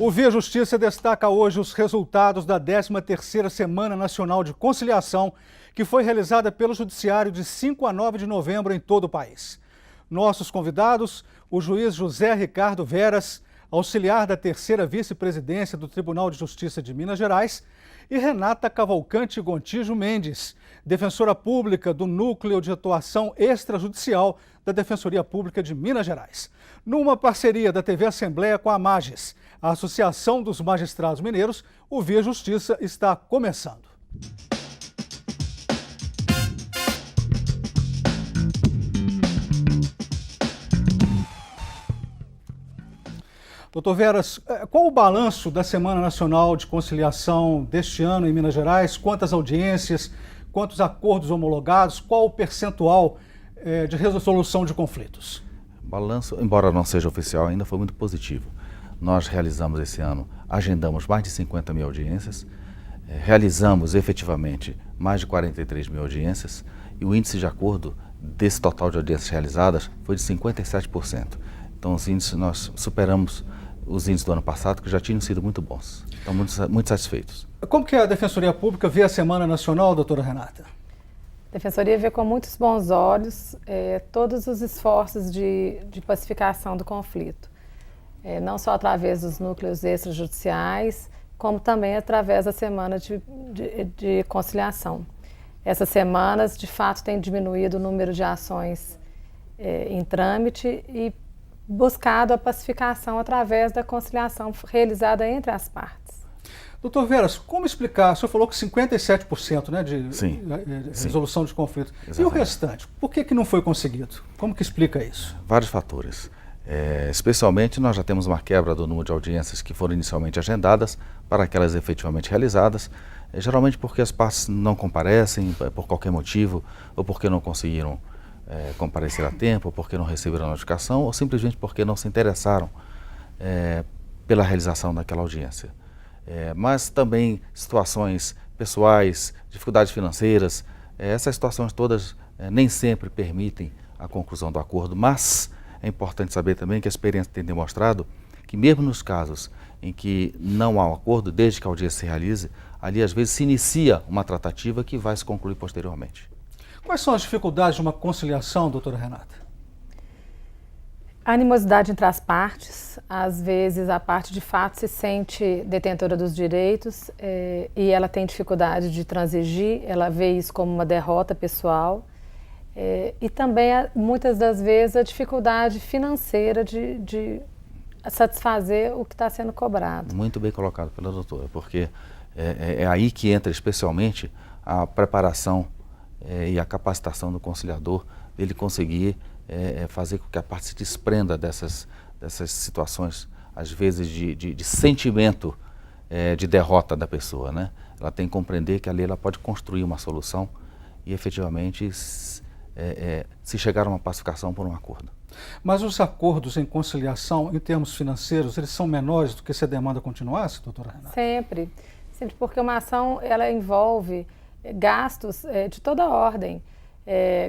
O Via Justiça destaca hoje os resultados da 13ª Semana Nacional de Conciliação, que foi realizada pelo Judiciário de 5 a 9 de novembro em todo o país. Nossos convidados, o juiz José Ricardo Veras, auxiliar da 3ª Vice-Presidência do Tribunal de Justiça de Minas Gerais, e Renata Cavalcante Gontijo Mendes, defensora pública do Núcleo de Atuação Extrajudicial da Defensoria Pública de Minas Gerais. Numa parceria da TV Assembleia com a Mages, a Associação dos Magistrados Mineiros, o Via Justiça está começando. Doutor Veras, qual o balanço da Semana Nacional de Conciliação deste ano em Minas Gerais? Quantas audiências, quantos acordos homologados, qual o percentual de resolução de conflitos? O balanço, embora não seja oficial, ainda foi muito positivo. Nós realizamos esse ano, agendamos mais de 50 mil audiências, realizamos efetivamente mais de 43 mil audiências e o índice de acordo desse total de audiências realizadas foi de 57%. Então os índices, nós superamos os índices do ano passado, que já tinham sido muito bons. Estão muito satisfeitos. Como que a Defensoria Pública vê a Semana Nacional, doutora Renata? A Defensoria vê com muitos bons olhos todos os esforços de pacificação do conflito. Não só através dos núcleos extrajudiciais, como também através da Semana de Conciliação. Essas semanas, de fato, têm diminuído o número de ações em trâmite e buscado a pacificação através da conciliação realizada entre as partes. Doutor Veras, como explicar? O senhor falou que 57%, né, de resolução de conflito. Exatamente. E o restante? Por que não foi conseguido? Como que explica isso? Vários fatores. Especialmente, nós já temos uma quebra do número de audiências que foram inicialmente agendadas para aquelas efetivamente realizadas, geralmente porque as partes não comparecem por qualquer motivo ou porque não conseguiram comparecer a tempo, porque não receberam a notificação ou simplesmente porque não se interessaram pela realização daquela audiência. Mas também situações pessoais, dificuldades financeiras, essas situações todas nem sempre permitem a conclusão do acordo, mas é importante saber também que a experiência tem demonstrado que mesmo nos casos em que não há um acordo, desde que a audiência se realize, ali às vezes se inicia uma tratativa que vai se concluir posteriormente. Quais são as dificuldades de uma conciliação, doutora Renata? A animosidade entre as partes. Às vezes a parte de fato se sente detentora dos direitos e ela tem dificuldade de transigir, ela vê isso como uma derrota pessoal. E também, muitas das vezes, a dificuldade financeira de satisfazer o que está sendo cobrado. Muito bem colocado pela doutora, porque é aí que entra especialmente a preparação e a capacitação do conciliador, ele conseguir fazer com que a parte se desprenda dessas situações, às vezes de sentimento de derrota da pessoa, né? Ela tem que compreender que ali ela pode construir uma solução e efetivamente se chegar a uma pacificação por um acordo. Mas os acordos em conciliação, em termos financeiros, eles são menores do que se a demanda continuasse, doutora Renata? Sempre, porque uma ação ela envolve gastos de toda ordem,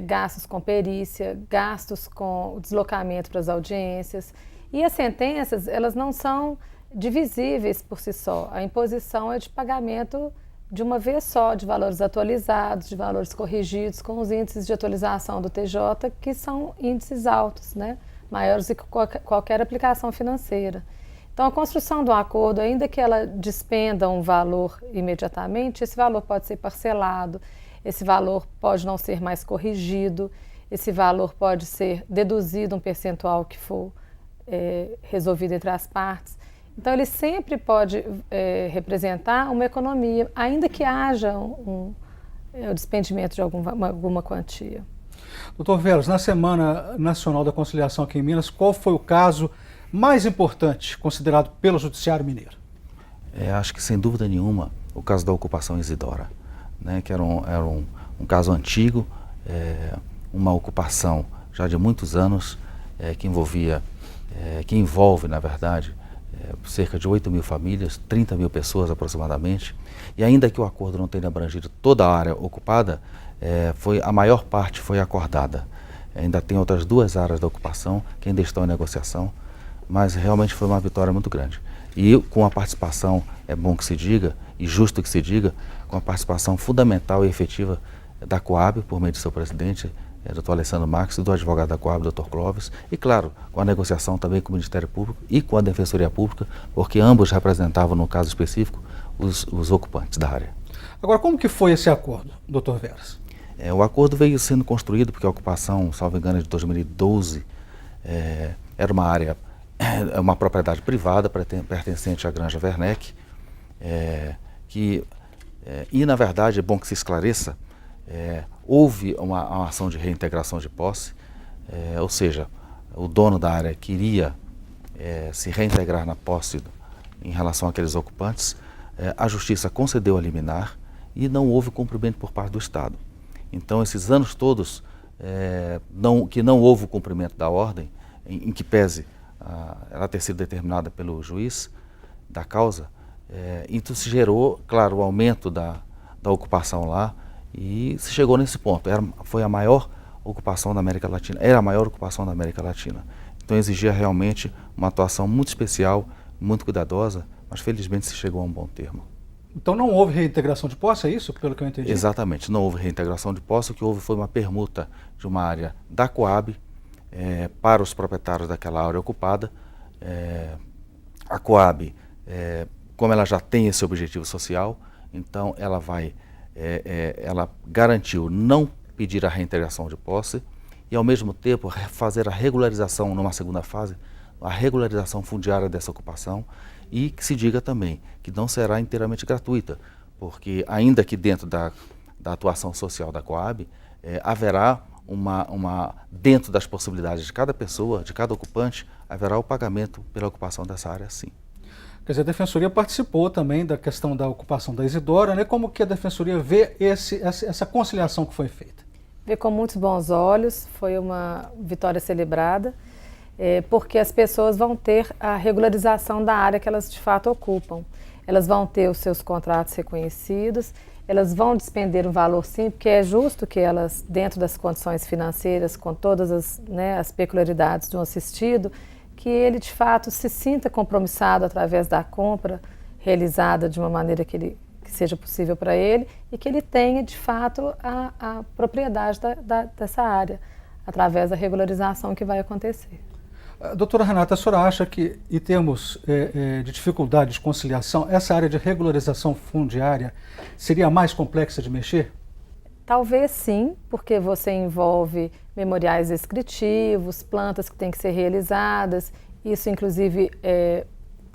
gastos com perícia, gastos com o deslocamento para as audiências. E as sentenças, elas não são divisíveis por si só. A imposição é de pagamento de uma vez só, de valores atualizados, de valores corrigidos, com os índices de atualização do TJ, que são índices altos, né? Maiores do que qualquer aplicação financeira. Então, a construção do acordo, ainda que ela despenda um valor imediatamente, esse valor pode ser parcelado, esse valor pode não ser mais corrigido, esse valor pode ser deduzido um percentual que for resolvido entre as partes. Então, ele sempre pode representar uma economia, ainda que haja o despendimento de alguma quantia. Doutor Veras, na Semana Nacional da Conciliação aqui em Minas, qual foi o caso mais importante considerado pelo Judiciário Mineiro? Acho que, sem dúvida nenhuma, o caso da ocupação Isidora, né, que era um caso antigo, uma ocupação já de muitos anos, que envolve, na verdade, cerca de 8 mil famílias, 30 mil pessoas aproximadamente, e ainda que o acordo não tenha abrangido toda a área ocupada, a maior parte foi acordada. Ainda tem outras 2 áreas da ocupação que ainda estão em negociação, mas realmente foi uma vitória muito grande. e com a participação, é bom que se diga, e justo que se diga, com a participação fundamental e efetiva da Coab, por meio de seu presidente, Dr. Alessandro Marques, e do advogado da Coab, Dr. Clóvis, e claro, com a negociação também com o Ministério Público e com a Defensoria Pública, porque ambos representavam, no caso específico, os ocupantes da área. Agora, como que foi esse acordo, Dr. Veras? O acordo veio sendo construído porque a ocupação, salvo engano, de 2012, era uma área, uma propriedade privada pertencente à Granja Werneck, e na verdade é bom que se esclareça, houve uma ação de reintegração de posse, ou seja, o dono da área queria se reintegrar na posse em relação àqueles ocupantes, a Justiça concedeu a liminar e não houve cumprimento por parte do Estado. Então, esses anos todos que não houve o cumprimento da ordem, em que pese ela ter sido determinada pelo juiz da causa, então se gerou, claro, o aumento da ocupação lá e se chegou nesse ponto. Foi a maior ocupação da América Latina, era a maior ocupação da América Latina. Então exigia realmente uma atuação muito especial, muito cuidadosa, mas felizmente se chegou a um bom termo. Então não houve reintegração de posse, é isso, pelo que eu entendi? Exatamente, não houve reintegração de posse, o que houve foi uma permuta de uma área da Coab para os proprietários daquela área ocupada. A Coab, como ela já tem esse objetivo social, então ela ela garantiu não pedir a reintegração de posse e ao mesmo tempo fazer a regularização numa segunda fase, a regularização fundiária dessa ocupação, e que se diga também que não será inteiramente gratuita, porque ainda que dentro da atuação social da Coab, haverá dentro das possibilidades de cada pessoa, de cada ocupante, haverá o pagamento pela ocupação dessa área, sim. Quer dizer, a Defensoria participou também da questão da ocupação da Isidora, né? Como que a Defensoria vê essa conciliação que foi feita? Vê com muitos bons olhos, foi uma vitória celebrada, porque as pessoas vão ter a regularização da área que elas de fato ocupam. Elas vão ter os seus contratos reconhecidos, elas vão despender um valor sim, porque é justo que elas, dentro das condições financeiras, com todas as peculiaridades de um assistido, que ele de fato se sinta compromissado através da compra realizada de uma maneira que seja possível para ele e que ele tenha de fato a propriedade dessa área, através da regularização que vai acontecer. Doutora Renata, a senhora acha que, em termos de dificuldade de conciliação, essa área de regularização fundiária seria mais complexa de mexer? Talvez sim, porque você envolve memoriais descritivos, plantas que têm que ser realizadas, isso inclusive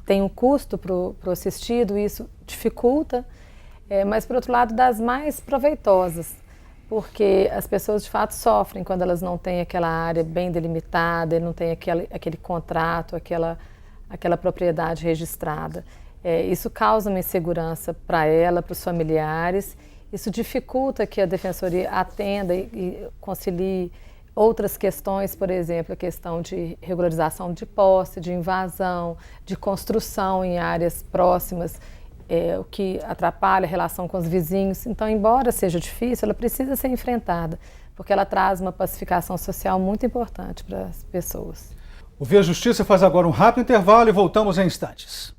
tem um custo para o assistido, isso dificulta, mas por outro lado das mais proveitosas, porque as pessoas de fato sofrem quando elas não têm aquela área bem delimitada, não têm aquele contrato, aquela propriedade registrada. Isso causa uma insegurança para ela, para os familiares. Isso dificulta que a Defensoria atenda e concilie outras questões, por exemplo, a questão de regularização de posse, de invasão, de construção em áreas próximas, o que atrapalha a relação com os vizinhos. Então, embora seja difícil, ela precisa ser enfrentada, porque ela traz uma pacificação social muito importante para as pessoas. O Via Justiça faz agora um rápido intervalo e voltamos em instantes.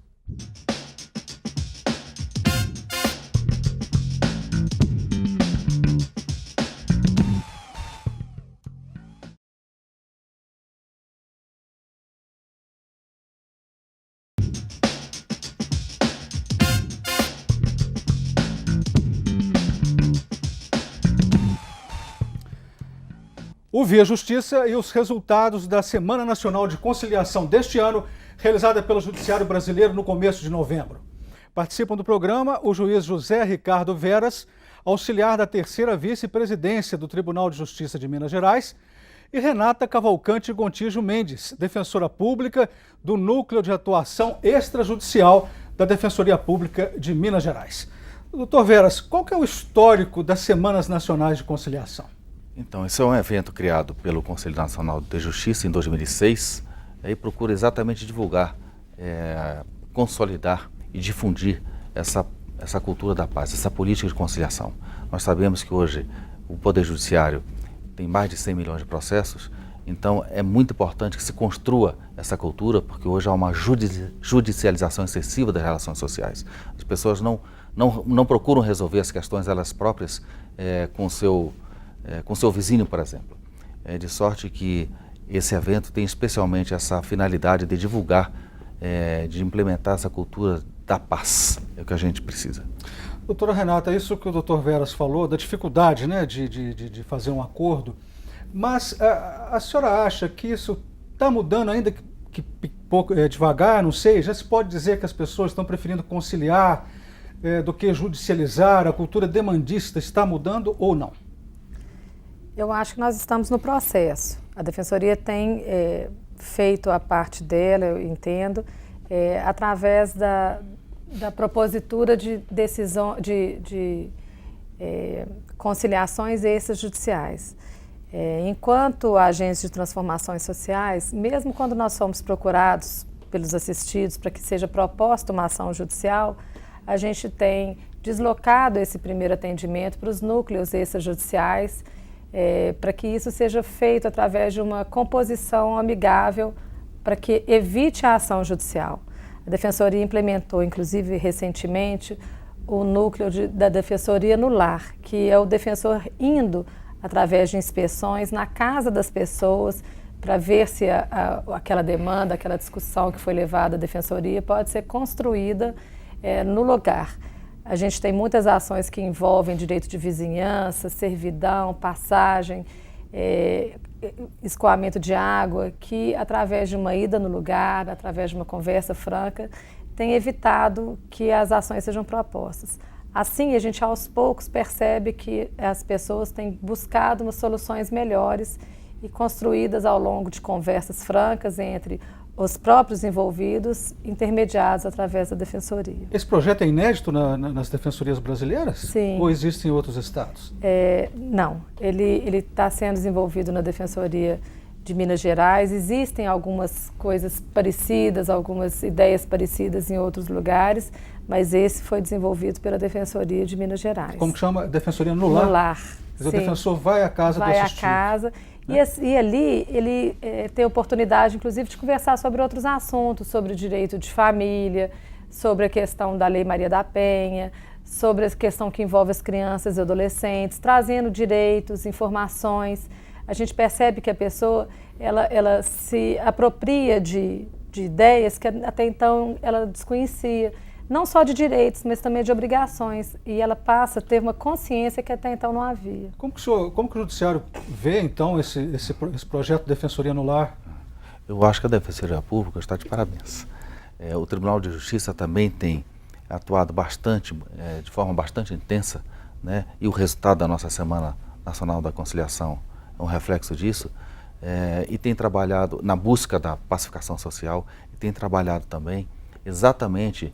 O Via Justiça e os resultados da Semana Nacional de Conciliação deste ano, realizada pelo Judiciário Brasileiro no começo de novembro. Participam do programa o juiz José Ricardo Veras, auxiliar da terceira vice-presidência do Tribunal de Justiça de Minas Gerais, e Renata Cavalcante Gontijo Mendes, defensora pública do Núcleo de Atuação Extrajudicial da Defensoria Pública de Minas Gerais. Doutor Veras, qual que é o histórico das Semanas Nacionais de Conciliação? Então, esse é um evento criado pelo Conselho Nacional de Justiça em 2006 e procura exatamente divulgar, consolidar e difundir essa cultura da paz, essa política de conciliação. Nós sabemos que hoje o Poder Judiciário tem mais de 100 milhões de processos Então é muito importante que se construa essa cultura, porque hoje há uma judicialização excessiva das relações sociais. As pessoas não procuram resolver as questões elas próprias com seu vizinho, por exemplo. De sorte que esse evento tem especialmente essa finalidade de divulgar, de implementar essa cultura da paz, é o que a gente precisa. Doutora Renata, isso que o doutor Veras falou, da dificuldade, né, de fazer um acordo, mas a senhora acha que isso está mudando ainda que pouco, devagar, não sei, já se pode dizer que as pessoas estão preferindo conciliar do que judicializar, a cultura demandista está mudando ou não? Eu acho que nós estamos no processo. A Defensoria tem feito a parte dela, eu entendo, através da propositura de decisão, de conciliações extrajudiciais. Enquanto agentes de transformações sociais, mesmo quando nós somos procurados pelos assistidos para que seja proposta uma ação judicial, a gente tem deslocado esse primeiro atendimento para os núcleos extrajudiciais, para que isso seja feito através de uma composição amigável para que evite a ação judicial. A Defensoria implementou, inclusive recentemente, o núcleo da Defensoria no Lar, que é o defensor indo através de inspeções na casa das pessoas para ver se aquela demanda, aquela discussão que foi levada à Defensoria pode ser construída no lugar. A gente tem muitas ações que envolvem direito de vizinhança, servidão, passagem, escoamento de água, que através de uma ida no lugar, através de uma conversa franca, tem evitado que as ações sejam propostas. Assim, a gente aos poucos percebe que as pessoas têm buscado umas soluções melhores e construídas ao longo de conversas francas entre os próprios envolvidos, intermediados através da Defensoria. Esse projeto é inédito nas defensorias brasileiras? Sim. Ou existe em outros estados? Não, ele está sendo desenvolvido na Defensoria de Minas Gerais. Existem algumas coisas parecidas, algumas ideias parecidas em outros lugares, mas esse foi desenvolvido pela Defensoria de Minas Gerais. Como que chama? Defensoria no Lar? No Lar. Mas o defensor vai à casa do assistido. Vai à casa. E ali ele tem oportunidade, inclusive, de conversar sobre outros assuntos, sobre o direito de família, sobre a questão da Lei Maria da Penha, sobre a questão que envolve as crianças e adolescentes, trazendo direitos, informações. A gente percebe que a pessoa ela se apropria de ideias que até então ela desconhecia. Não só de direitos, mas também de obrigações. E ela passa a ter uma consciência que até então não havia. Como que o Judiciário vê, então, esse projeto de Defensoria no Lar? Eu acho que a Defensoria Pública está de parabéns. O Tribunal de Justiça também tem atuado bastante, de forma bastante intensa, né? E o resultado da nossa Semana Nacional da Conciliação é um reflexo disso. E tem trabalhado na busca da pacificação social e tem trabalhado também exatamente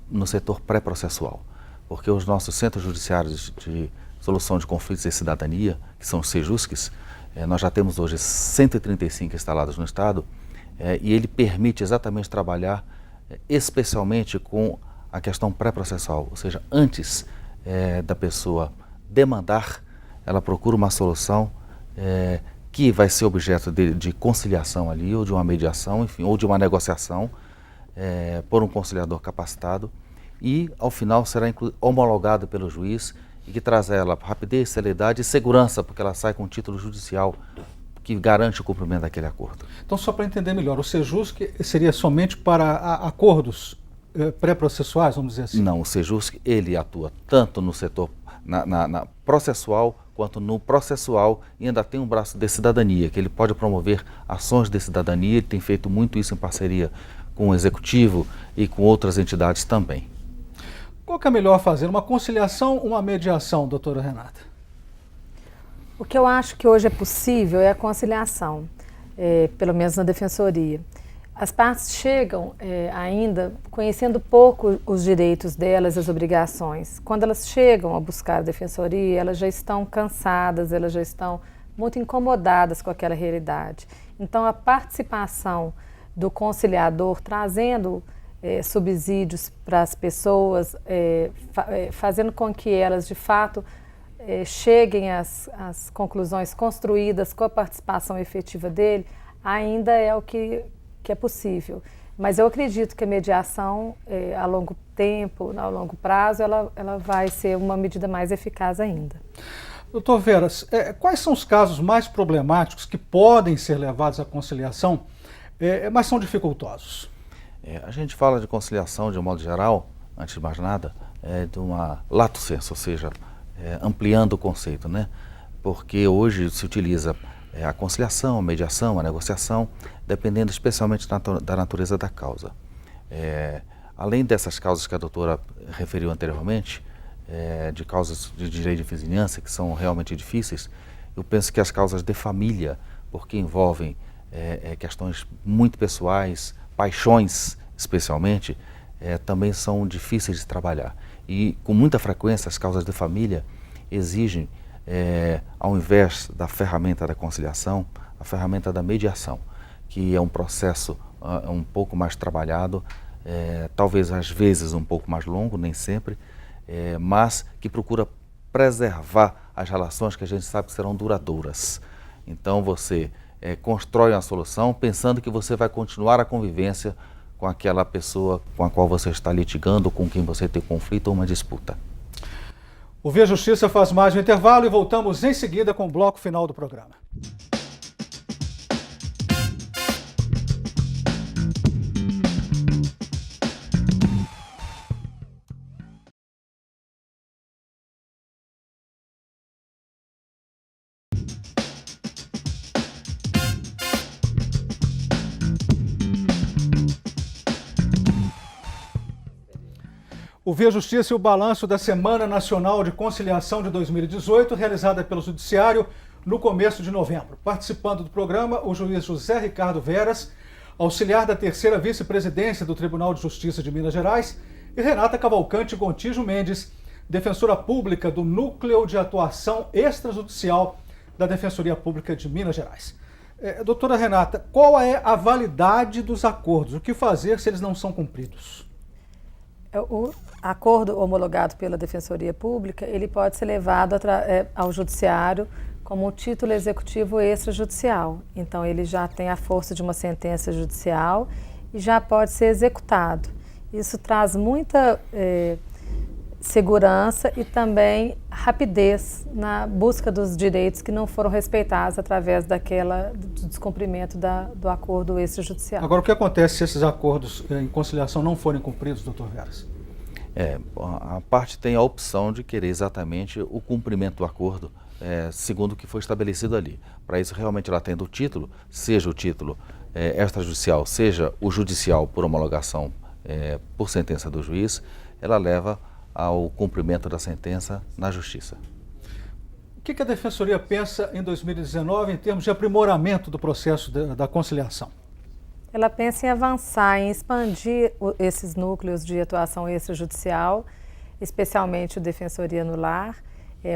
no setor pré-processual, porque os nossos centros judiciários de solução de conflitos e cidadania, que são os CEJUSCs, nós já temos hoje 135 instalados no Estado, e ele permite exatamente trabalhar especialmente com a questão pré-processual, ou seja, antes da pessoa demandar, ela procura uma solução que vai ser objeto de conciliação ali, ou de uma mediação, enfim, ou de uma negociação, por um conciliador capacitado, e ao final será homologado pelo juiz e que traz a ela rapidez, celeridade e segurança, porque ela sai com um título judicial que garante o cumprimento daquele acordo. Então, só para entender melhor, o CEJUSC seria somente para acordos pré-processuais, vamos dizer assim? Não, o CEJUSC ele atua tanto no setor na processual quanto no processual, e ainda tem um braço de cidadania, que ele pode promover ações de cidadania. Ele tem feito muito isso em parceria com o Executivo e com outras entidades também. Qual que é melhor fazer, uma conciliação ou uma mediação, doutora Renata? O que eu acho que hoje é possível é a conciliação, pelo menos na Defensoria. As partes chegam ainda conhecendo pouco os direitos delas, as obrigações. Quando elas chegam a buscar a Defensoria, elas já estão cansadas, elas já estão muito incomodadas com aquela realidade. Então, a participação do conciliador trazendo subsídios para as pessoas, fazendo com que elas, de fato, cheguem às conclusões construídas com a participação efetiva dele, ainda é o que é possível. Mas eu acredito que a mediação, a longo tempo, a longo prazo, ela vai ser uma medida mais eficaz ainda. Doutor Veras, quais são os casos mais problemáticos que podem ser levados à conciliação, mas são dificultosos? A gente fala de conciliação, de um modo geral, antes de mais nada, de uma lato sensu, ou seja, ampliando o conceito, né? Porque hoje se utiliza a conciliação, a mediação, a negociação, dependendo especialmente da natureza da causa. Além dessas causas que a doutora referiu anteriormente, de causas de direito de vizinhança, que são realmente difíceis, eu penso que as causas de família, porque envolvem questões muito pessoais, paixões especialmente, também são difíceis de trabalhar. E com muita frequência as causas de família exigem, ao invés da ferramenta da conciliação, a ferramenta da mediação, que é um processo um pouco mais trabalhado, talvez às vezes um pouco mais longo, nem sempre, mas que procura preservar as relações que a gente sabe que serão duradouras. Então você constrói uma solução pensando que você vai continuar a convivência com aquela pessoa com a qual você está litigando, com quem você tem conflito ou uma disputa. O Via Justiça faz mais um intervalo e voltamos em seguida com o bloco final do programa. O Via Justiça e o balanço da Semana Nacional de Conciliação de 2018, realizada pelo Judiciário no começo de novembro. Participando do programa, o juiz José Ricardo Veras, auxiliar da 3ª Vice-Presidência do Tribunal de Justiça de Minas Gerais, e Renata Cavalcante Gontijo Mendes, defensora pública do Núcleo de Atuação Extrajudicial da Defensoria Pública de Minas Gerais. Doutora Renata, qual é a validade dos acordos? O que fazer se eles não são cumpridos? O acordo homologado pela Defensoria Pública, ele pode ser levado ao Judiciário como um título executivo extrajudicial. Então, ele já tem a força de uma sentença judicial e já pode ser executado. Isso traz muita segurança e também rapidez na busca dos direitos que não foram respeitados através do descumprimento do acordo extrajudicial. Agora, o que acontece se esses acordos em conciliação não forem cumpridos, doutor Veras? A parte tem a opção de querer exatamente o cumprimento do acordo, segundo o que foi estabelecido ali. Para isso, realmente, ela tendo o título, seja o título extrajudicial, seja o judicial por homologação por sentença do juiz, ela leva ao cumprimento da sentença na Justiça. O que a Defensoria pensa em 2019 em termos de aprimoramento do processo da conciliação? Ela pensa em avançar, em expandir esses núcleos de atuação extrajudicial, especialmente o Defensoria no Lar,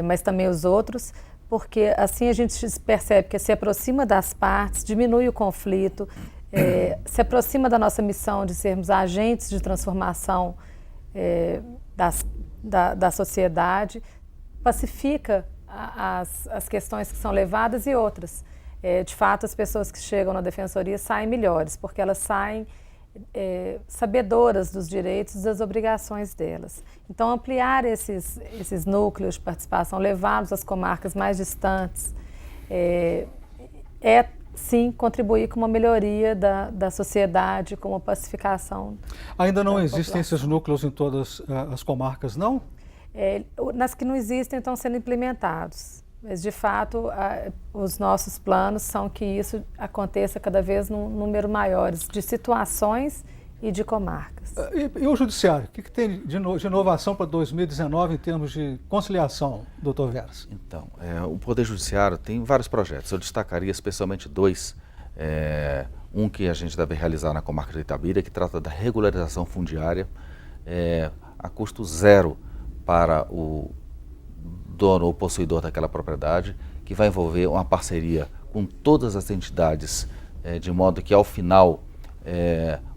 mas também os outros, porque assim a gente percebe que se aproxima das partes, diminui o conflito, se aproxima da nossa missão de sermos agentes de transformação da sociedade, pacifica as questões que são levadas e outras. De fato, as pessoas que chegam na Defensoria saem melhores, porque elas saem sabedoras dos direitos e das obrigações delas. Então, ampliar esses núcleos de participação, levá-los às comarcas mais distantes, sim, contribuir com uma melhoria da sociedade, com uma pacificação. Ainda não existem esses núcleos em todas as comarcas, não? Nas que não existem, estão sendo implementados. Mas, de fato, os nossos planos são que isso aconteça cada vez num número maior de situações e de comarcas. E o Judiciário? O que tem de inovação para 2019 em termos de conciliação, doutor Veras? Então, o Poder Judiciário tem vários projetos. Eu destacaria especialmente dois. Um que a gente deve realizar na comarca de Itabira, que trata da regularização fundiária a custo zero para o dono ou possuidor daquela propriedade, que vai envolver uma parceria com todas as entidades, de modo que ao final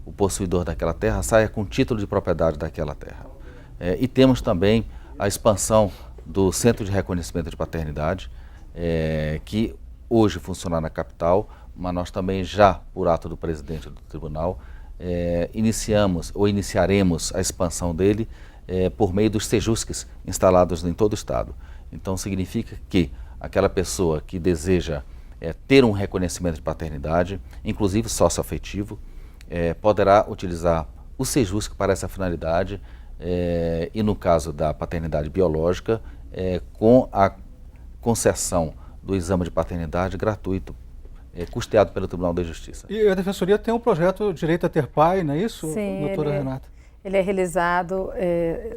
o possuidor daquela terra saia com título de propriedade daquela terra. E temos também a expansão do Centro de Reconhecimento de Paternidade, que hoje funciona na capital, mas nós também já, por ato do presidente do tribunal, iniciaremos a expansão dele por meio dos sejusques instalados em todo o estado. Então significa que aquela pessoa que deseja ter um reconhecimento de paternidade, inclusive socioafetivo, poderá utilizar o sejusque para essa finalidade e no caso da paternidade biológica, com a concessão do exame de paternidade gratuito, custeado pelo Tribunal de Justiça. E a Defensoria tem um projeto Direito a Ter Pai, não é isso, Sim, doutora Renata? Ele é realizado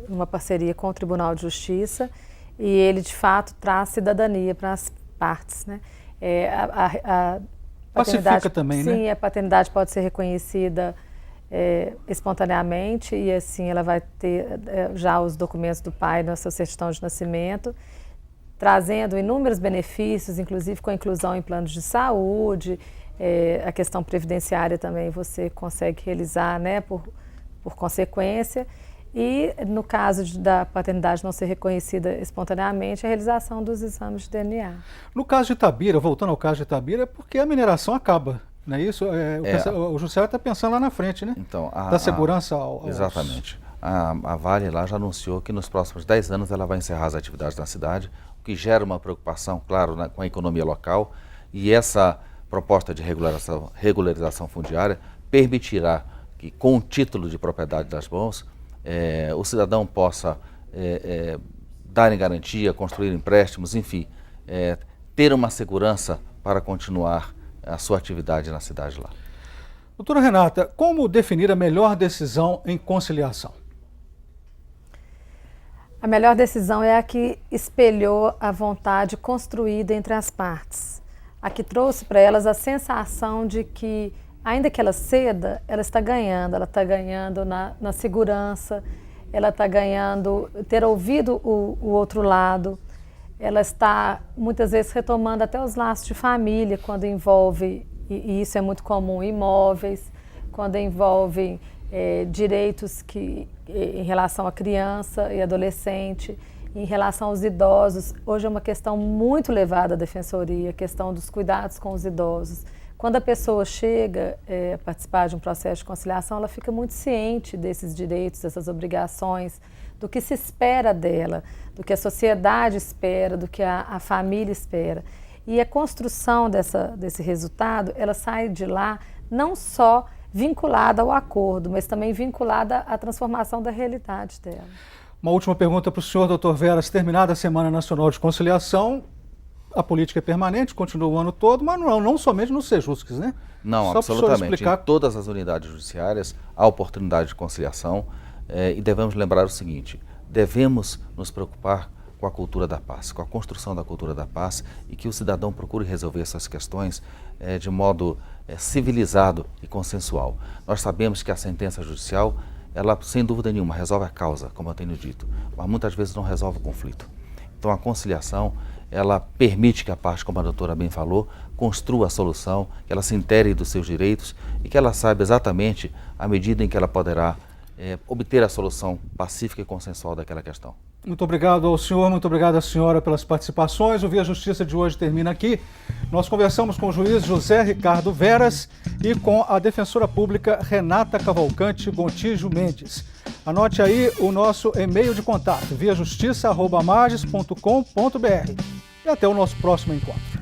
numa parceria com o Tribunal de Justiça e ele, de fato, traz cidadania para as partes, né? A Pacifica também, sim, né? A paternidade pode ser reconhecida espontaneamente e assim ela vai ter já os documentos do pai na sua certidão de nascimento, trazendo inúmeros benefícios, inclusive com a inclusão em planos de saúde, a questão previdenciária também você consegue realizar, né, por consequência. E no caso da paternidade não ser reconhecida espontaneamente, a realização dos exames de DNA. No caso de Itabira, voltando ao caso de Itabira, é porque a mineração acaba, não é isso? O Judiciário está pensando lá na frente, né? Então, da segurança aos... Exatamente. A Vale lá já anunciou que nos próximos 10 anos ela vai encerrar as atividades na cidade, o que gera uma preocupação, claro, com a economia local, e essa proposta de regularização fundiária permitirá que, com o título de propriedade das mãos, o cidadão possa dar em garantia, construir empréstimos, enfim, ter uma segurança para continuar a sua atividade na cidade lá. Doutora Renata, como definir a melhor decisão em conciliação? A melhor decisão é a que espelhou a vontade construída entre as partes, a que trouxe para elas a sensação de que, ainda que ela ceda, ela está ganhando na segurança, ela está ganhando ter ouvido o outro lado, ela está muitas vezes retomando até os laços de família, quando envolve, e isso é muito comum, imóveis, quando envolve direitos em relação à criança e adolescente, em relação aos idosos. Hoje é uma questão muito levada à Defensoria, a questão dos cuidados com os idosos. Quando a pessoa chega a participar de um processo de conciliação, ela fica muito ciente desses direitos, dessas obrigações, do que se espera dela, do que a sociedade espera, do que a família espera. E a construção desse resultado, ela sai de lá não só vinculada ao acordo, mas também vinculada à transformação da realidade dela. Uma última pergunta para o senhor, doutor Veras. Terminada a Semana Nacional de Conciliação, a política é permanente, continua o ano todo, mas não somente nos sejusques, né? Não, só absolutamente. Explicar... Em todas as unidades judiciárias há oportunidade de conciliação e devemos lembrar o seguinte, devemos nos preocupar com a cultura da paz, com a construção da cultura da paz e que o cidadão procure resolver essas questões de modo civilizado e consensual. Nós sabemos que a sentença judicial, ela sem dúvida nenhuma resolve a causa, como eu tenho dito, mas muitas vezes não resolve o conflito. Então a conciliação, ela permite que a parte, como a doutora bem falou, construa a solução, que ela se intere dos seus direitos e que ela saiba exatamente a medida em que ela poderá obter a solução pacífica e consensual daquela questão. Muito obrigado ao senhor, muito obrigado à senhora pelas participações. O Via Justiça de hoje termina aqui. Nós conversamos com o juiz José Ricardo Veras e com a defensora pública Renata Cavalcante Gontijo Mendes. Anote aí o nosso e-mail de contato, viajustiça@marges.com.br. E até o nosso próximo encontro.